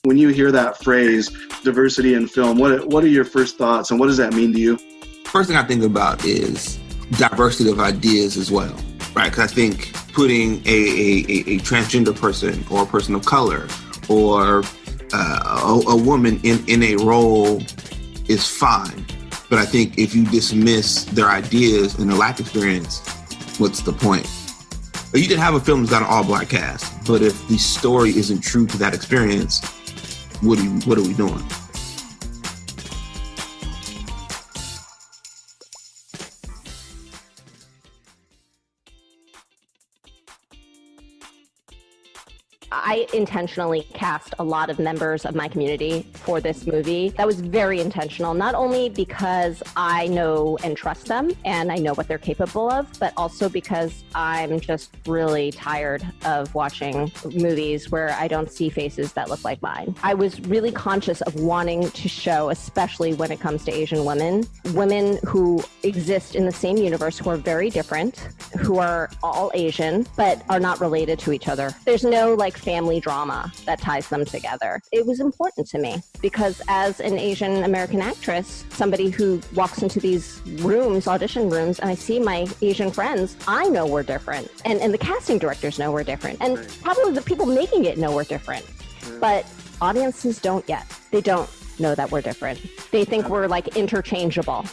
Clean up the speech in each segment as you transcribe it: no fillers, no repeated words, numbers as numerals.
When you hear that phrase, diversity in film, what are your first thoughts and what does that mean to you? First thing I think about is diversity of ideas as well, right? Because I think putting a transgender person or a person of color or a woman in a role is fine. But I think if you dismiss their ideas and their life experience, what's the point? You can have a film that's got an all-black cast, but if the story isn't true to that experience, what are we doing? I intentionally cast a lot of members of my community for this movie. That was very intentional, not only because I know and trust them and I know what they're capable of, but also because I'm just really tired of watching movies where I don't see faces that look like mine. I was really conscious of wanting to show, especially when it comes to Asian women, women who exist in the same universe, who are very different, who are all Asian, but are not related to each other. There's no family drama that ties them together. It was important to me because as an Asian American actress, somebody who walks into these rooms, audition rooms, and I see my Asian friends, I know we're different. And the casting directors know we're different. And probably the people making it know we're different. But audiences don't yet. They don't know that we're different. They think we're interchangeable.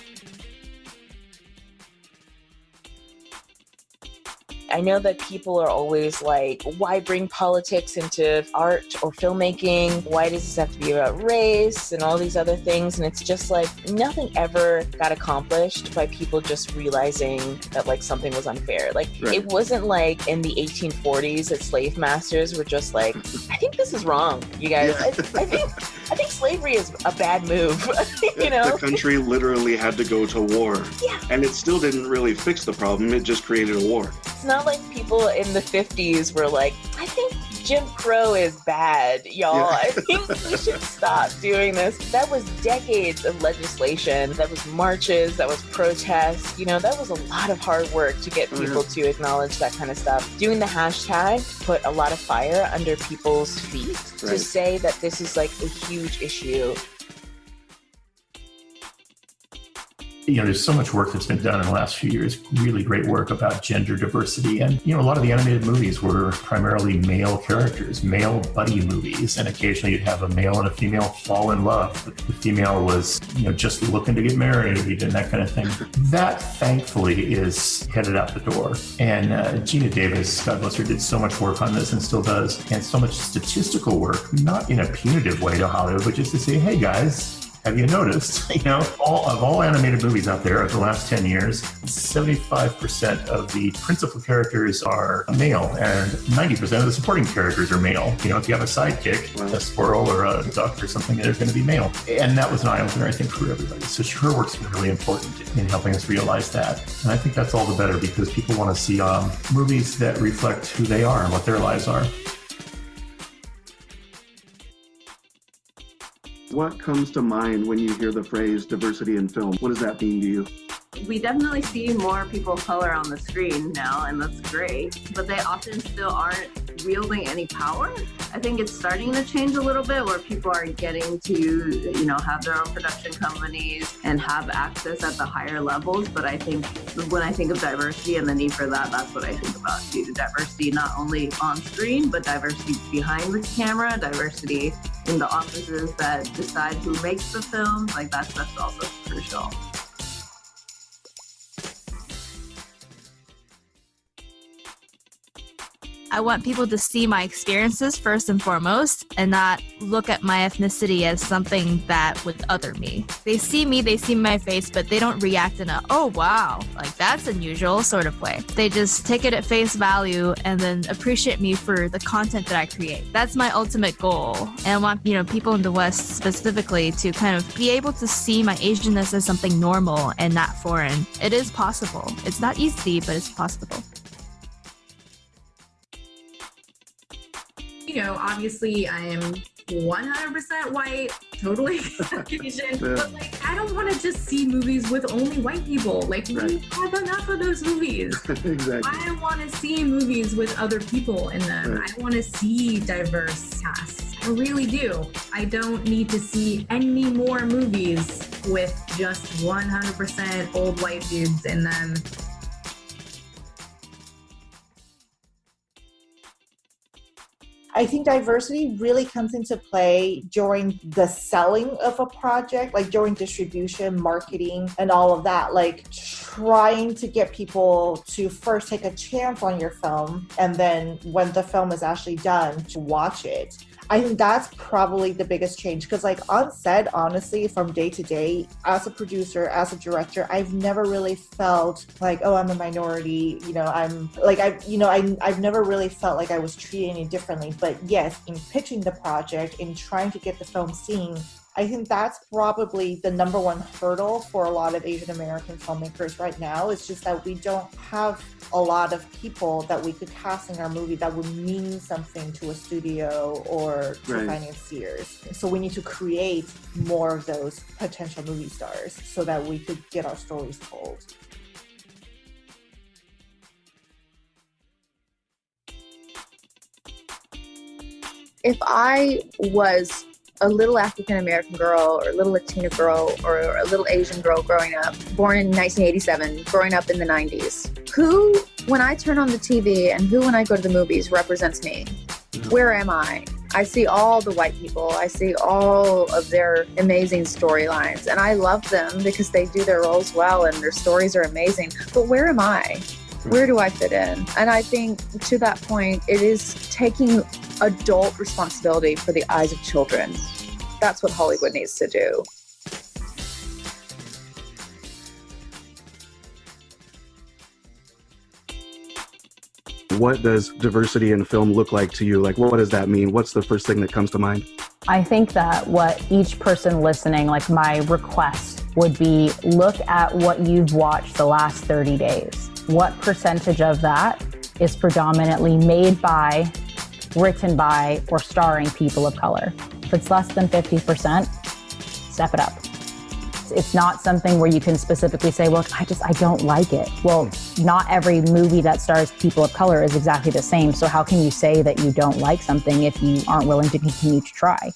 I know that people are always like, why bring politics into art or filmmaking? Why does this have to be about race and all these other things? And it's just nothing ever got accomplished by people just realizing that something was unfair. It wasn't in the 1840s that slave masters were just I think this is wrong, you guys. Yeah. I think slavery is a bad move. The country literally had to go to war. Yeah. And it still didn't really fix the problem. It just created a war. It's not like people in the 50s were I think Jim Crow is bad, y'all. Yeah. I think we should stop doing this. That was decades of legislation. That was marches. That was protests. That was a lot of hard work to get people to acknowledge that kind of stuff. Doing the hashtag put a lot of fire under people's feet to say that this is a huge issue. There's so much work that's been done in the last few years, really great work about gender diversity. And, a lot of the animated movies were primarily male characters, male buddy movies. And occasionally you'd have a male and a female fall in love. But the female was, just looking to get married and that kind of thing. That, thankfully, is headed out the door. And Gina Davis, God bless her, did so much work on this and still does. And so much statistical work, not in a punitive way to Hollywood, but just to say, hey, guys, have you noticed, all animated movies out there of the last 10 years, 75% of the principal characters are male and 90% of the supporting characters are male. If you have a sidekick, a squirrel or a duck or something, they're going to be male. And that was an eye-opener, I think, for everybody. So her work's been really important in helping us realize that. And I think that's all the better because people want to see movies that reflect who they are and what their lives are. What comes to mind when you hear the phrase diversity in film? What does that mean to you? We definitely see more people of color on the screen now, and that's great, but they often still aren't wielding any power. I think it's starting to change a little bit where people are getting to, have their own production companies and have access at the higher levels. But I think when I think of diversity and the need for that, that's what I think about too. Diversity not only on screen, but diversity behind the camera, diversity in the offices that decide who makes the films. That's also crucial. I want people to see my experiences first and foremost and not look at my ethnicity as something that would other me. They see me, they see my face, but they don't react in a, oh, wow, that's unusual sort of way. They just take it at face value and then appreciate me for the content that I create. That's my ultimate goal. And I want, people in the West specifically to kind of be able to see my Asianness as something normal and not foreign. It is possible. It's not easy, but it's possible. Obviously I am 100% white, totally Caucasian, but I don't want to just see movies with only white people. We have enough of those movies. Exactly. I want to see movies with other people in them. I want to see diverse casts. I really do. I don't need to see any more movies with just 100% old white dudes in them. I think diversity really comes into play during the selling of a project, like during distribution, marketing, and all of that. Like trying to get people to first take a chance on your film, and then when the film is actually done, to watch it. I think that's probably the biggest change, because like on set, honestly, from day to day, as a producer, as a director, I've never really felt like, oh, I'm a minority, I've never really felt like I was treated any differently. But yes, in pitching the project, in trying to get the film seen, I think that's probably the number one hurdle for a lot of Asian American filmmakers right now. It's just that we don't have a lot of people that we could cast in our movie that would mean something to a studio or to financiers. So we need to create more of those potential movie stars so that we could get our stories told. If I was a little African-American girl or a little Latina girl or a little Asian girl growing up, born in 1987, growing up in the 90s, who, when I turn on the TV and who, when I go to the movies, represents me? Where am I? I see all the white people. I see all of their amazing storylines, and I love them because they do their roles well and their stories are amazing. But where am I? Where do I fit in? And I think to that point, it is taking adult responsibility for the eyes of children. That's what Hollywood needs to do. What does diversity in film look like to you? Like, what does that mean? What's the first thing that comes to mind? I think that what each person listening, like my request would be, look at what you've watched the last 30 days. What percentage of that is predominantly made by, written by, or starring people of color? If it's less than 50%, step it up. It's not something where you can specifically say, well, I don't like it. Well, not every movie that stars people of color is exactly the same. So how can you say that you don't like something if you aren't willing to continue to try?